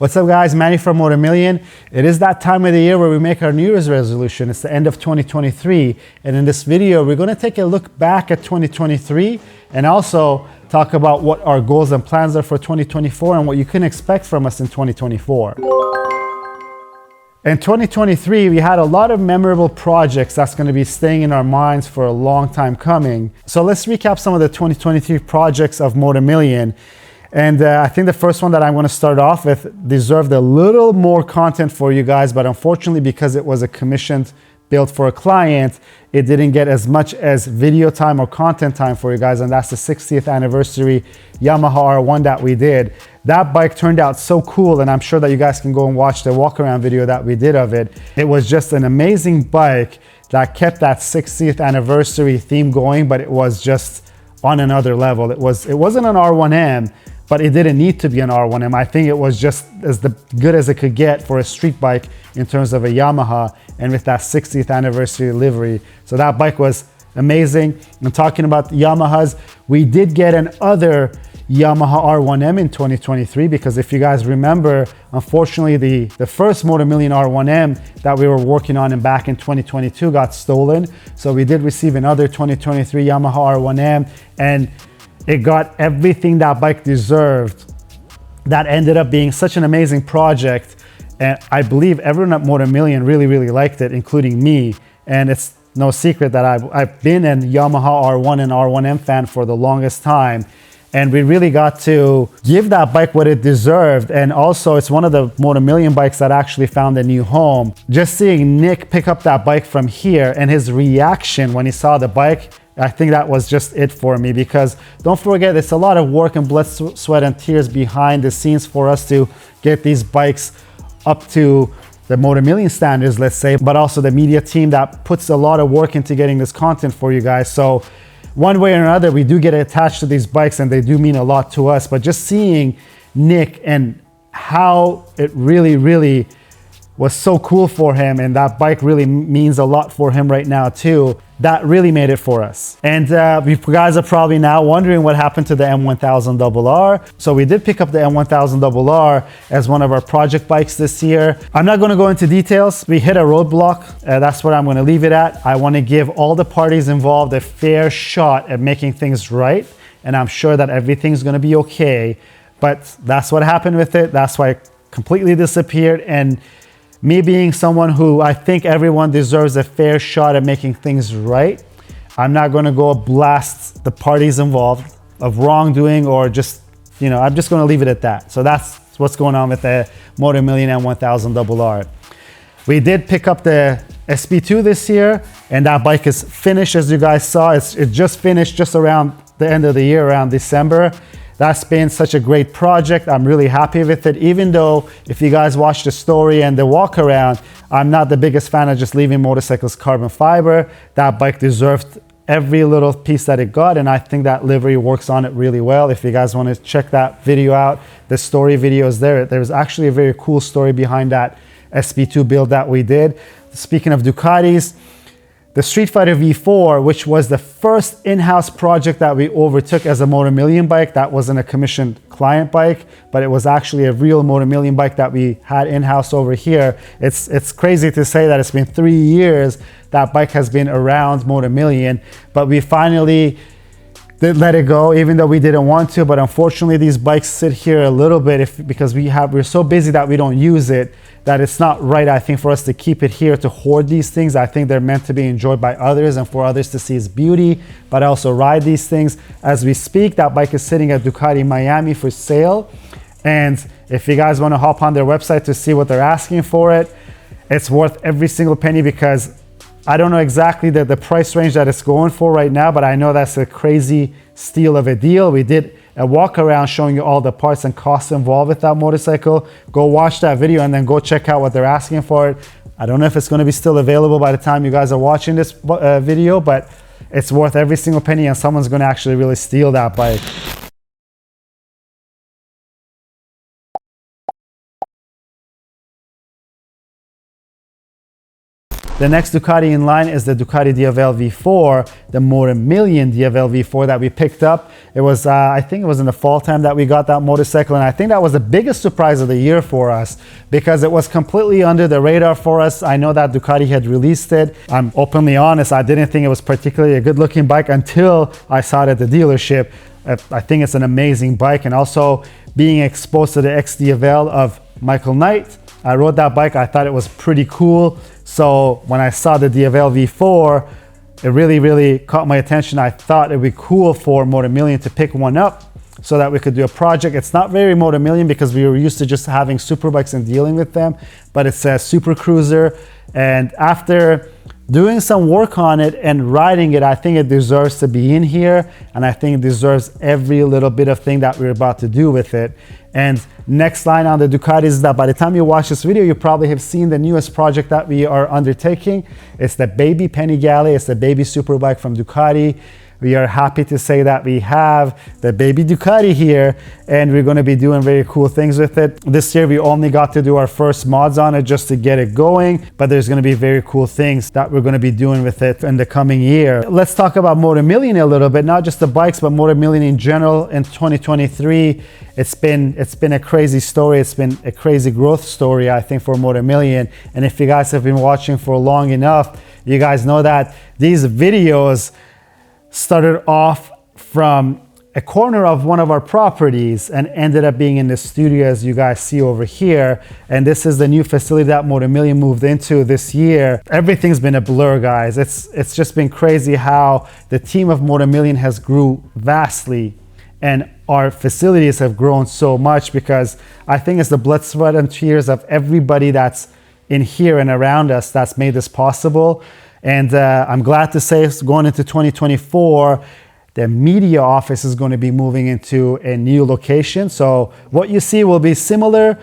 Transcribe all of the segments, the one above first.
What's up guys, Manny from Motomillion. It is that time of the year where we make our New Year's resolution. It's the end of 2023. And in this video, we're gonna take a look back at 2023 and also talk about what our goals and plans are for 2024 and what you can expect from us in 2024. In 2023, we had a lot of memorable projects that's gonna be staying in our minds for a long time coming. So let's recap some of the 2023 projects of Motomillion. And I think the first one that I'm going to start off with deserved a little more content for you guys, but unfortunately because it was a commissioned build for a client, it didn't get as much as video time or content time for you guys, and that's the 60th anniversary Yamaha R1 that we did. That bike turned out so cool, and I'm sure that you guys can go and watch the walk around video that we did of it. It was just an amazing bike that kept that 60th anniversary theme going, but it was just on another level. It wasn't an R1M, but it didn't need to be an R1M. I think it was just as good as it could get for a street bike in terms of a Yamaha, and with that 60th anniversary livery. So that bike was amazing. And talking about Yamahas, we did get another Yamaha R1M in 2023, because if you guys remember, unfortunately the first Motomillion R1M that we were working on back in 2022 got stolen. So we did receive another 2023 Yamaha R1M, and it got everything that bike deserved. That ended up being such an amazing project. And I believe everyone at Motomillion really liked it, including me. And it's no secret that I've been a Yamaha R1 and R1M fan for the longest time. And we really got to give that bike what it deserved. And also it's one of the Motomillion bikes that actually found a new home. Just seeing Nick pick up that bike from here and his reaction when he saw the bike, I think that was just it for me, because don't forget, it's a lot of work and blood, sweat and tears behind the scenes for us to get these bikes up to the Motomillion standards, let's say, but also the media team that puts a lot of work into getting this content for you guys. So one way or another, we do get attached to these bikes and they do mean a lot to us. But just seeing Nick and how it really was so cool for him, and that bike really means a lot for him right now too, that really made it for us. And you guys are probably now wondering what happened to the M1000RR. So we did pick up the M1000RR as one of our project bikes this year. I'm not going to go into details. We hit a roadblock. That's where I'm going to leave it at. I want to give all the parties involved a fair shot at making things right, and I'm sure that everything's going to be okay. But that's what happened with it. That's why it completely disappeared. And me being someone who I think everyone deserves a fair shot at making things right, I'm not going to go blast the parties involved of wrongdoing, or just, you know, I'm just going to leave it at that. So that's what's going on with the Motomillion M1000RR. We did pick up the SP2 this year, and that bike is finished, as you guys saw. It just finished just around the end of the year, around December. That's been such a great project. I'm really happy with it, even though if you guys watch the story and the walk around, I'm not the biggest fan of just leaving motorcycles carbon fiber. That bike deserved every little piece that it got, and I think that livery works on it really well. If you guys want to check that video out, the story video is there. There's actually a very cool story behind that SP2 build that we did. Speaking of Ducatis, the Streetfighter V4, which was the first in-house project that we overtook as a Motomillion bike. That wasn't a commissioned client bike, but it was actually a real Motomillion bike that we had in-house over here. It's crazy to say that it's been 3 years that bike has been around Motomillion, but we finally did let it go, even though we didn't want to. But unfortunately, these bikes sit here a little bit because we're so busy that we don't use it, that it's not right, I think, for us to keep it here to hoard these things. I think they're meant to be enjoyed by others and for others to see its beauty, but also ride these things. As we speak, that bike is sitting at Ducati Miami for sale. And if you guys want to hop on their website to see what they're asking for it, it's worth every single penny, because I don't know exactly the price range that it's going for right now, but I know that's a crazy steal of a deal. We did a walk around showing you all the parts and costs involved with that motorcycle. Go watch that video and then go check out what they're asking for it. I don't know if it's going to be still available by the time you guys are watching this video, but it's worth every single penny, and someone's going to actually really steal that bike. The next Ducati in line is the Ducati Diavel V4, the Motomillion Diavel V4 that we picked up. It was, I think it was in the fall time that we got that motorcycle, and I think that was the biggest surprise of the year for us because it was completely under the radar for us. I know that Ducati had released it. I'm openly honest, I didn't think it was particularly a good looking bike until I saw it at the dealership. I think it's an amazing bike, and also being exposed to the X-Diavel of Michael Knight, I rode that bike, I thought it was pretty cool. So when I saw the Diavel V4, it really caught my attention. I thought it'd be cool for Motomillion to pick one up so that we could do a project. It's not very Motomillion because we were used to just having super bikes and dealing with them, but it's a super cruiser. And after doing some work on it and riding it, I think it deserves to be in here, and I think it deserves every little bit of thing that we're about to do with it. And next line on the Ducati is that by the time you watch this video, you probably have seen the newest project that we are undertaking. It's the baby Panigale. It's the baby superbike from Ducati. We are happy to say that we have the baby Ducati here, and we're going to be doing very cool things with it. This year we only got to do our first mods on it just to get it going, but there's going to be very cool things that we're going to be doing with it in the coming year. Let's talk about Motomillion a little bit, not just the bikes, but Motomillion in general. In 2023, it's been a crazy story. It's been a crazy growth story, I think, for Motomillion. And if you guys have been watching for long enough, you guys know that these videos started off from a corner of one of our properties and ended up being in the studio, as you guys see over here. And this is the new facility that Motomillion moved into this year. Everything's been a blur, guys. It's just been crazy how the team of Motomillion has grew vastly, and our facilities have grown so much because I think it's the blood, sweat, and tears of everybody that's in here and around us that's made this possible. And I'm glad to say, going into 2024, the media office is going to be moving into a new location. So what you see will be similar.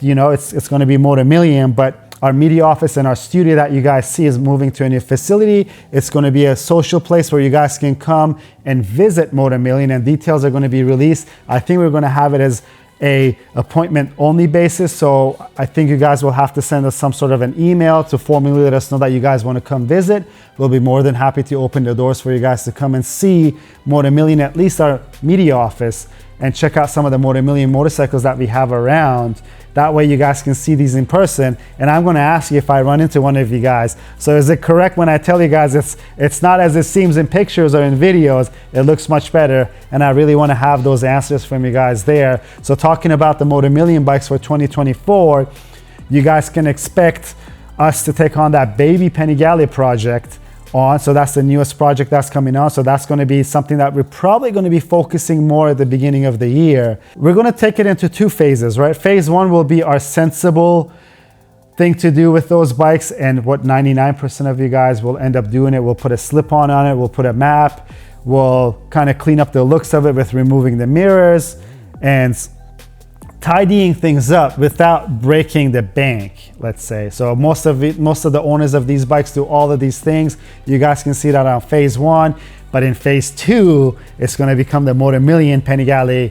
You know, it's going to be Motomillion, but our media office and our studio that you guys see is moving to a new facility. It's going to be a social place where you guys can come and visit Motomillion, and details are going to be released. I think we're going to have it as a appointment only basis, so I think you guys will have to send us some sort of an email to formally let us know that you guys want to come visit. We'll be more than happy to open the doors for you guys to come and see Motomillion, at least our media office, and check out some of the Motomillion motorcycles that we have around. That way you guys can see these in person, and I'm going to ask you if I run into one of you guys. So is it correct when I tell you guys it's not as it seems in pictures or in videos? It looks much better, and I really want to have those answers from you guys there. So talking about the Motomillion bikes for 2024, you guys can expect us to take on that baby Panigale project on. So that's the newest project that's coming on. So that's going to be something that we're probably going to be focusing more at the beginning of the year. We're going to take it into two phases, right? Phase one will be our sensible thing to do with those bikes, and what 99% of you guys will end up doing it. We'll put a slip-on on it. We'll put a map. We'll kind of clean up the looks of it with removing the mirrors and tidying things up without breaking the bank, let's say. So most of the owners of these bikes do all of these things. You guys can see that on phase one, but in phase two, it's going to become the Motomillion Panigale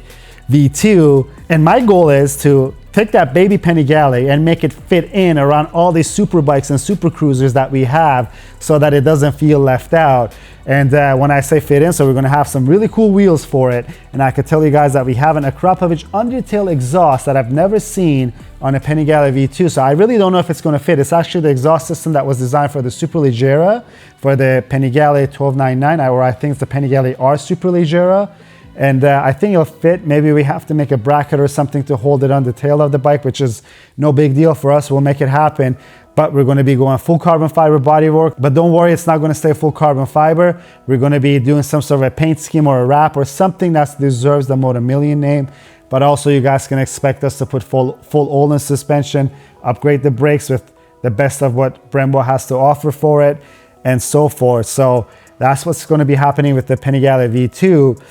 V2. And my goal is to take that baby Panigale and make it fit in around all these super bikes and super cruisers that we have so that it doesn't feel left out. And when I say fit in, so we're going to have some really cool wheels for it. And I could tell you guys that we have an Akrapovic undertail exhaust that I've never seen on a Panigale V2. So I really don't know if it's going to fit. It's actually the exhaust system that was designed for the Superleggera, for the Panigale 1299, or I think it's the Panigale R Superleggera. And I think it'll fit. Maybe we have to make a bracket or something to hold it on the tail of the bike, which is no big deal for us. We'll make it happen. But we're going to be going full carbon fiber bodywork. But don't worry, it's not going to stay full carbon fiber. We're going to be doing some sort of a paint scheme or a wrap or something that deserves the Motomillion name. But also you guys can expect us to put full Olin suspension, upgrade the brakes with the best of what Brembo has to offer for it, and so forth. So that's what's going to be happening with the Panigale V2.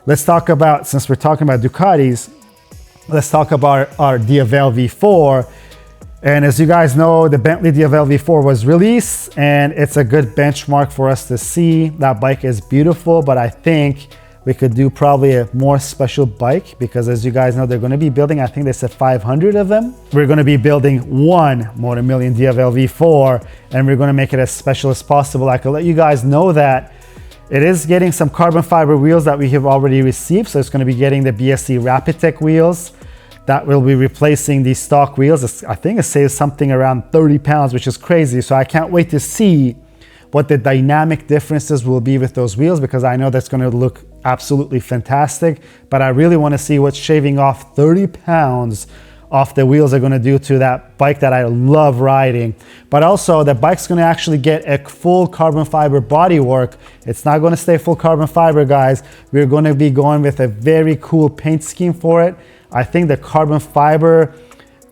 Let's talk about, since we're talking about Ducatis, let's talk about our Diavel V4. And as you guys know, the Bentley Diavel V4 was released, and it's a good benchmark for us to see. That bike is beautiful, but I think we could do probably a more special bike, because as you guys know, they're going to be building, I think they said 500 of them. We're going to be building one Motomillion Diavel V4, and we're going to make it as special as possible. I can let you guys know that it is getting some carbon fiber wheels that we have already received. So it's going to be getting the BSC Rapid wheels that will be replacing these stock wheels. I think it saves something around 30 pounds, which is crazy. So I can't wait to see what the dynamic differences will be with those wheels, because I know that's going to look absolutely fantastic. But I really want to see what shaving off 30 pounds off the wheels are going to do to that bike that I love riding. But also the bike's going to actually get a full carbon fiber bodywork. It's not going to stay full carbon fiber, guys. We're going to be going with a very cool paint scheme for it. I think the carbon fiber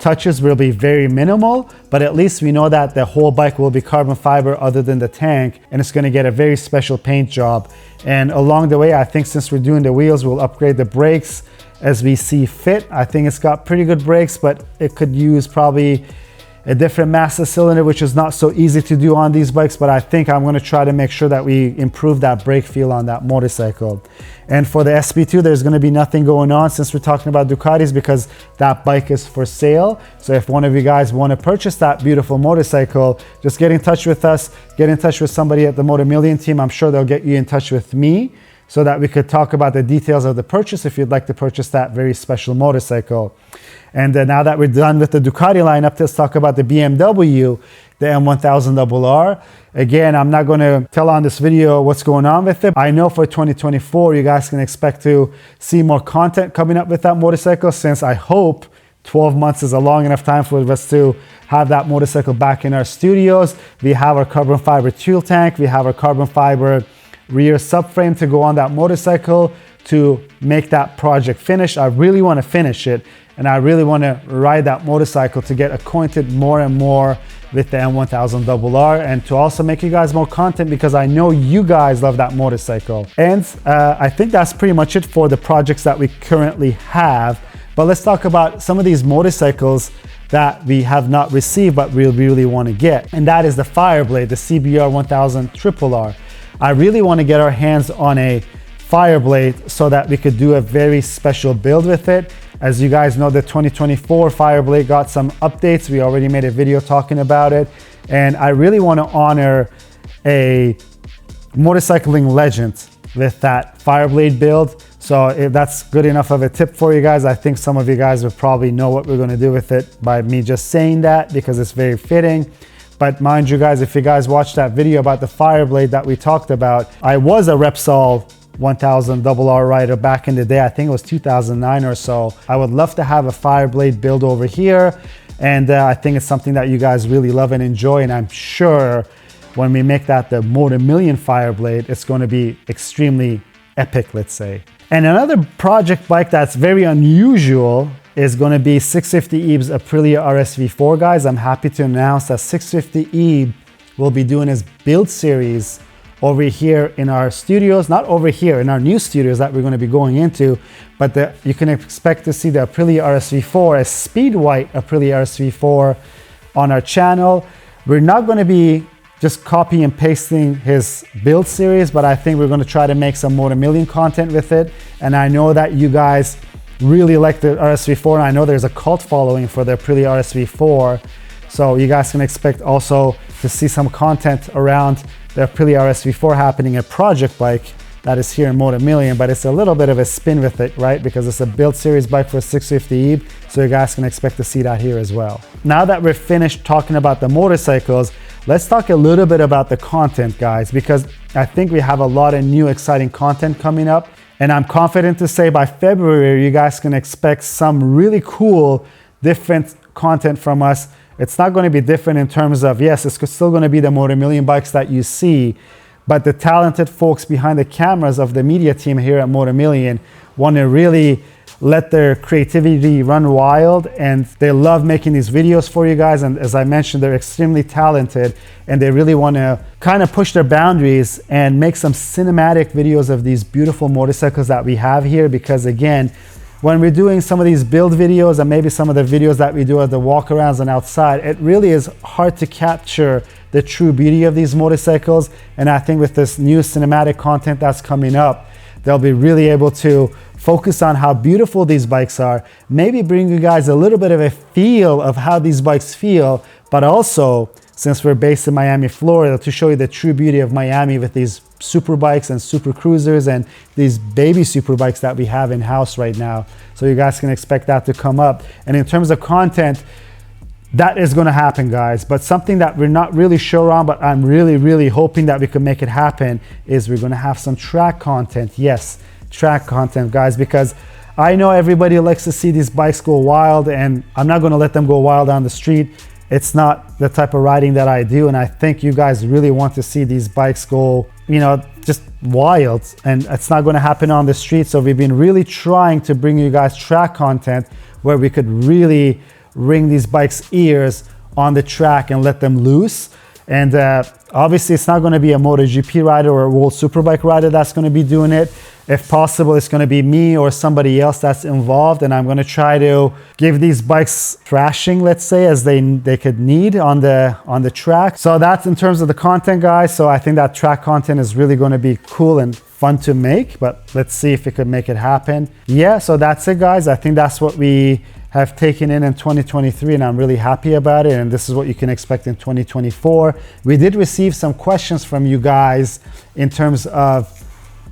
touches will be very minimal, but at least we know that the whole bike will be carbon fiber other than the tank, and it's going to get a very special paint job. And along the way, I think since we're doing the wheels, we'll upgrade the brakes as we see fit. I think it's got pretty good brakes, but it could use probably a different master cylinder, which is not so easy to do on these bikes, but I think I'm going to try to make sure that we improve that brake feel on that motorcycle. And for the SP2, there's going to be nothing going on since we're talking about Ducatis, because that bike is for sale. So if one of you guys want to purchase that beautiful motorcycle, just get in touch with us, get in touch with somebody at the Motomillion team. I'm sure they'll get you in touch with me so that we could talk about the details of the purchase if you'd like to purchase that very special motorcycle. And now that we're done with the Ducati lineup, let's talk about the BMW, the M1000RR. Again, I'm not going to tell on this video what's going on with it. I know for 2024, you guys can expect to see more content coming up with that motorcycle, since I hope 12 months is a long enough time for us to have that motorcycle back in our studios. We have our carbon fiber fuel tank. We have our carbon fiber rear subframe to go on that motorcycle to make that project finish. I really want to finish it, and I really want to ride that motorcycle to get acquainted more and more with the M1000RR, and to also make you guys more content, because I know you guys love that motorcycle. And I think that's pretty much it for the projects that we currently have. But let's talk about some of these motorcycles that we have not received but we really want to get, and that is the Fireblade, the CBR 1000RR. I really want to get our hands on a Fireblade so that we could do a very special build with it. As you guys know, the 2024 Fireblade got some updates. We already made a video talking about it, and I really want to honor a motorcycling legend with that Fireblade build. So if that's good enough of a tip for you guys, I think some of you guys will probably know what we're going to do with it by me just saying that, because it's very fitting. But mind you guys, if you guys watched that video about the Fireblade that we talked about, I was a Repsol 1000RR rider back in the day. I think it was 2009 or so. I would love to have a Fireblade build over here, and I think it's something that you guys really love and enjoy, and I'm sure when we make that the Motomillion Fireblade, it's going to be extremely epic, let's say. And another project bike that's very unusual is going to be 650ebe's Aprilia RS-V4, guys. I'm happy to announce that 650ebe will be doing his build series over here in our studios, not over here, in our new studios that we're going to be going into, but you can expect to see the Aprilia RS-V4, a speed white Aprilia RS-V4 on our channel. We're not going to be just copy and pasting his build series, but I think we're going to try to make some Motomillion content with it. And I know that you guys really like the RS-V4, and I know there's a cult following for the Aprilia RS-V4. So you guys can expect also to see some content around the Aprilia RS-V4 happening, a project bike that is here in Motomillion, but it's a little bit of a spin with it, right? Because it's a build series bike for 650ebe, so you guys can expect to see that here as well. Now that we're finished talking about the motorcycles, let's talk a little bit about the content, guys, because I think we have a lot of new exciting content coming up, and I'm confident to say by February, you guys can expect some really cool, different content from us. It's not going to be different in terms of, yes, it's still going to be the Motomillion bikes that you see, but the talented folks behind the cameras of the media team here at Motomillion want to really let their creativity run wild, and they love making these videos for you guys. And as I mentioned, they're extremely talented, and they really want to kind of push their boundaries and make some cinematic videos of these beautiful motorcycles that we have here. Because again, when we're doing some of these build videos and maybe some of the videos that we do at the walkarounds and outside, it really is hard to capture the true beauty of these motorcycles. And I think with this new cinematic content that's coming up, they'll be really able to focus on how beautiful these bikes are, maybe bring you guys a little bit of a feel of how these bikes feel, but also, since we're based in Miami, Florida, to show you the true beauty of Miami with these super bikes and super cruisers and these baby super bikes that we have in-house right now. So you guys can expect that to come up. And in terms of content, that is going to happen, guys. But something that we're not really sure on, but I'm really hoping that we can make it happen, is we're going to have some track content. Yes, track content, guys, because I know everybody likes to see these bikes go wild, and I'm not going to let them go wild on the street. It's not the type of riding that I do, and I think you guys really want to see these bikes go, you know, just wild, and it's not going to happen on the street. So we've been really trying to bring you guys track content where we could really ring these bikes' ears on the track and let them loose. And obviously it's not going to be a MotoGP rider or a World Superbike rider that's going to be doing it. If possible, it's going to be me or somebody else that's involved, and I'm going to try to give these bikes thrashing, let's say, as they could need on the track. So that's in terms of the content, guys. So I think that track content is really going to be cool and fun to make, but let's see if we could make it happen. Yeah, so that's it, guys. I think that's what we have taken in 2023, and I'm really happy about it, and this is what you can expect in 2024. We did receive some questions from you guys in terms of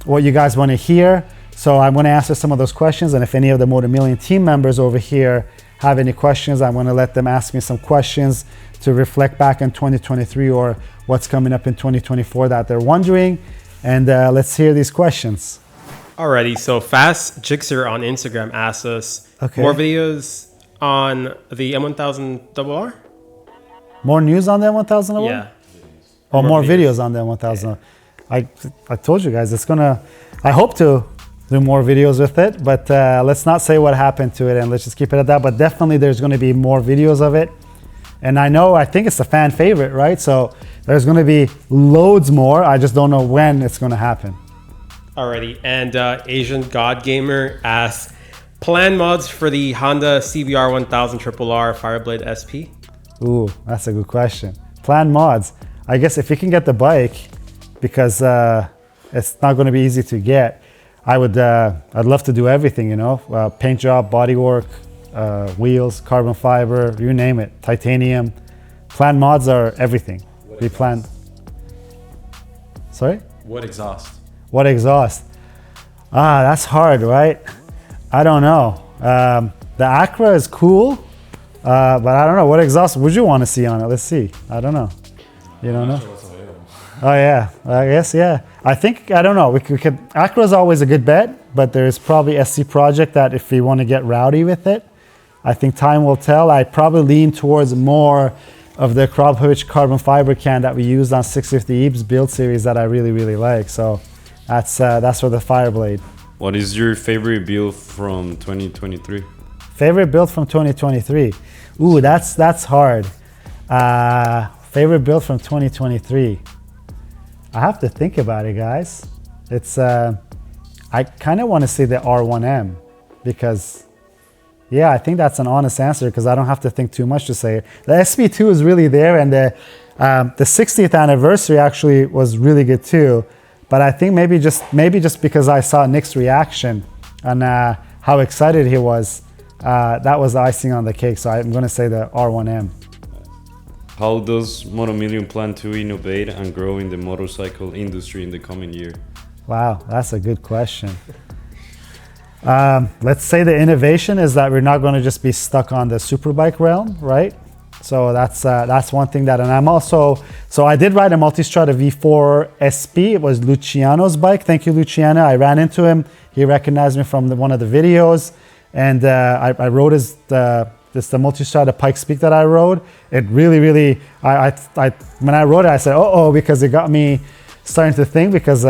what you guys want to hear, so I'm going to answer some of those questions, and if any of the Motomillion team members over here have any questions, I'm going to let them ask me some questions to reflect back in 2023 or what's coming up in 2024 that they're wondering, and let's hear these questions. Alrighty, so Fast Jixer on Instagram asks us, more videos on the M1000RR? More news on the M1000RR? Yeah. Or more videos on the M1000RR? I told you guys, I hope to do more videos with it, but let's not say what happened to it, and let's just keep it at that. But definitely there's going to be more videos of it. And I think it's a fan favorite, right? So there's going to be loads more. I just don't know when it's going to happen. Alrighty, and Asian God Gamer asks, plan mods for the Honda CBR 1000 RRR Fireblade SP? Ooh, that's a good question. Plan mods. I guess if you can get the bike, because it's not going to be easy to get, I'd love to do everything, you know, paint job, bodywork, wheels, carbon fiber, you name it, titanium. Plan mods are everything. We plan. Sorry? What exhaust? What exhaust? That's hard, right? I don't know. The Acura is cool, but I don't know. What exhaust would you want to see on it? Let's see. I don't know. You don't know? Oh yeah, I guess, yeah. I don't know. We could Acura is always a good bet, but there's probably SC Project that if we want to get rowdy with it, I think time will tell. I probably lean towards more of the Krabhovich carbon fiber can that we used on 650 Eve's build series that I really like. So that's for the Fireblade. What is your favorite build from 2023? Favorite build from 2023? Ooh, that's hard. Favorite build from 2023? I have to think about it, guys. It's I kind of want to say the R1M because, yeah, I think that's an honest answer because I don't have to think too much to say it. The SP2 is really there, and the 60th anniversary actually was really good too. But I think maybe just because I saw Nick's reaction and how excited he was, that was the icing on the cake. So I'm going to say the R1M. How does Motomillion plan to innovate and grow in the motorcycle industry in the coming year? Wow, that's a good question. Let's say the innovation is that we're not going to just be stuck on the superbike realm, right? So that's one thing that, and I'm also, so I did ride a Multistrada V4 SP. It was Luciano's bike. Thank you, Luciano. I ran into him. He recognized me from one of the videos, and I rode the Multistrada Pikes Peak that I rode. It really, when I rode it, I said, because it got me starting to think, because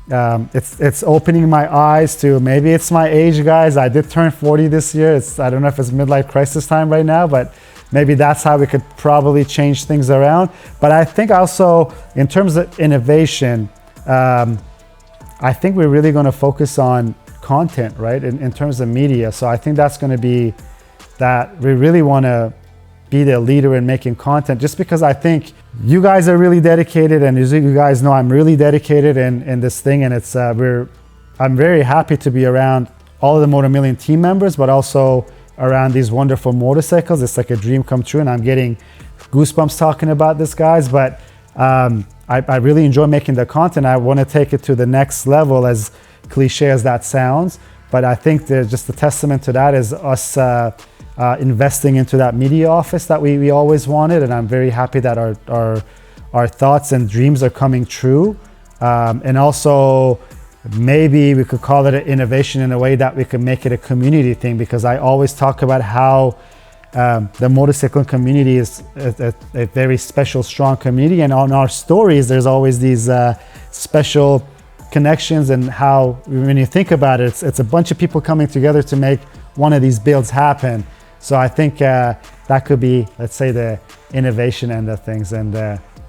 it's opening my eyes to, maybe it's my age, guys. I did turn 40 this year. I don't know if it's midlife crisis time right now, but maybe that's how we could probably change things around. But I think also in terms of innovation, I think we're really going to focus on content, right? In terms of media. So I think that's going to be that we really want to be the leader in making content, just because I think you guys are really dedicated, and as you guys know, I'm really dedicated in this thing, and it's we're I'm very happy to be around all of the Motomillion team members, but also around these wonderful motorcycles. It's like a dream come true, and I'm getting goosebumps talking about this, guys. But I really enjoy making the content. I want to take it to the next level, as cliche as that sounds. But I think that just a testament to that is us investing into that media office that we always wanted. And I'm very happy that our thoughts and dreams are coming true. And also, maybe we could call it an innovation in a way that we could make it a community thing, because I always talk about how the motorcycling community is a very special, strong community. And on our stories, there's always these special connections, and how, when you think about it, it's a bunch of people coming together to make one of these builds happen. So I think that could be, let's say, the innovation end of things. And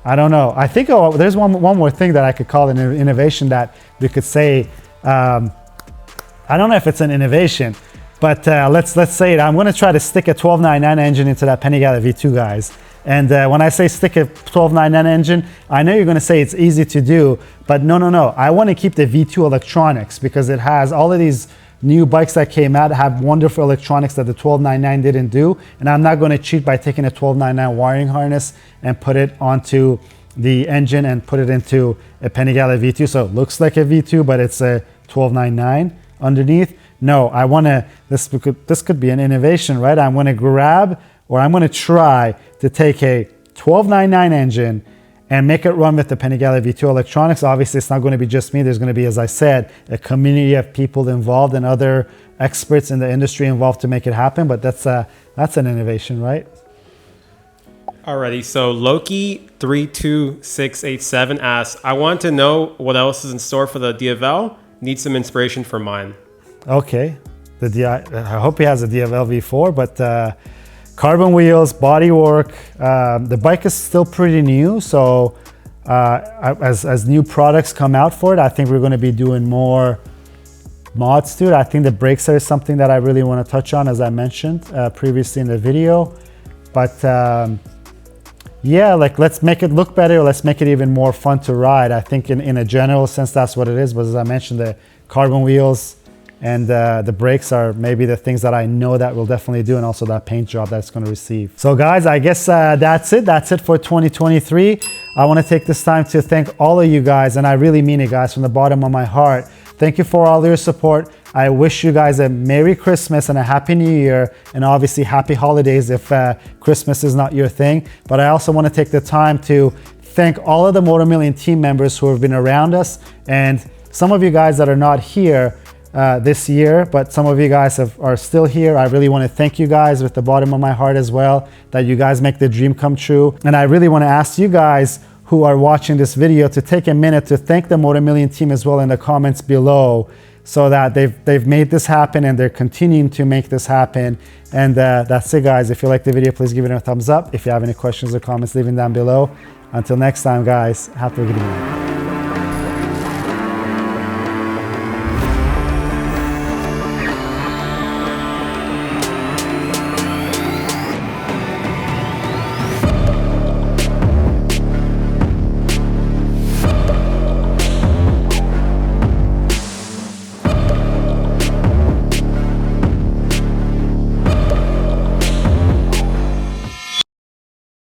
I don't know. I think there's one more thing that I could call an innovation that we could say. I don't know if it's an innovation, but let's say it. I'm going to try to stick a 1299 engine into that Panigale V2, guys. And when I say stick a 1299 engine, I know you're going to say it's easy to do, but no. I want to keep the V2 electronics, because it has all of these new bikes that came out have wonderful electronics that the 1299 didn't do. And I'm not going to cheat by taking a 1299 wiring harness and put it onto the engine and put it into a Panigale V2. So it looks like a V2, but it's a 1299 underneath. No, I want to, this could be an innovation, right? I'm going to grab, or I'm going to try to take a 1299 engine and make it run with the Panigale V2 electronics. Obviously, it's not going to be just me. There's going to be, as I said, a community of people involved and other experts in the industry involved to make it happen. But that's an innovation, right? Alrighty, so Loki32687 asks, I want to know what else is in store for the Diavel. Need some inspiration for mine. Okay, I hope he has a Diavel V4, but carbon wheels, bodywork. The bike is still pretty new, so as new products come out for it, I think we're going to be doing more mods to it. I think the brakes are something that I really want to touch on, as I mentioned previously in the video. But yeah, like, let's make it look better. Let's make it even more fun to ride. I think in a general sense, that's what it is. But as I mentioned, the carbon wheels and the brakes are maybe the things that I know that we'll definitely do, and also that paint job that's going to receive. So guys, I guess that's it for 2023. I want to take this time to thank all of you guys, and I really mean it, guys, from the bottom of my heart. Thank you for all your support. I wish you guys a Merry Christmas and a Happy New Year, and obviously Happy Holidays if Christmas is not your thing. But I also want to take the time to thank all of the Motomillion team members who have been around us, and some of you guys that are not here this year, but some of you guys are still here. I really want to thank you guys with the bottom of my heart as well, that you guys make the dream come true. And I really want to ask you guys who are watching this video to take a minute to thank the Motomillion team as well in the comments below, so that they've made this happen and they're continuing to make this happen. And that's it, guys. If you like the video, please give it a thumbs up. If you have any questions or comments, leave them down below. Until next time, guys, have a good evening.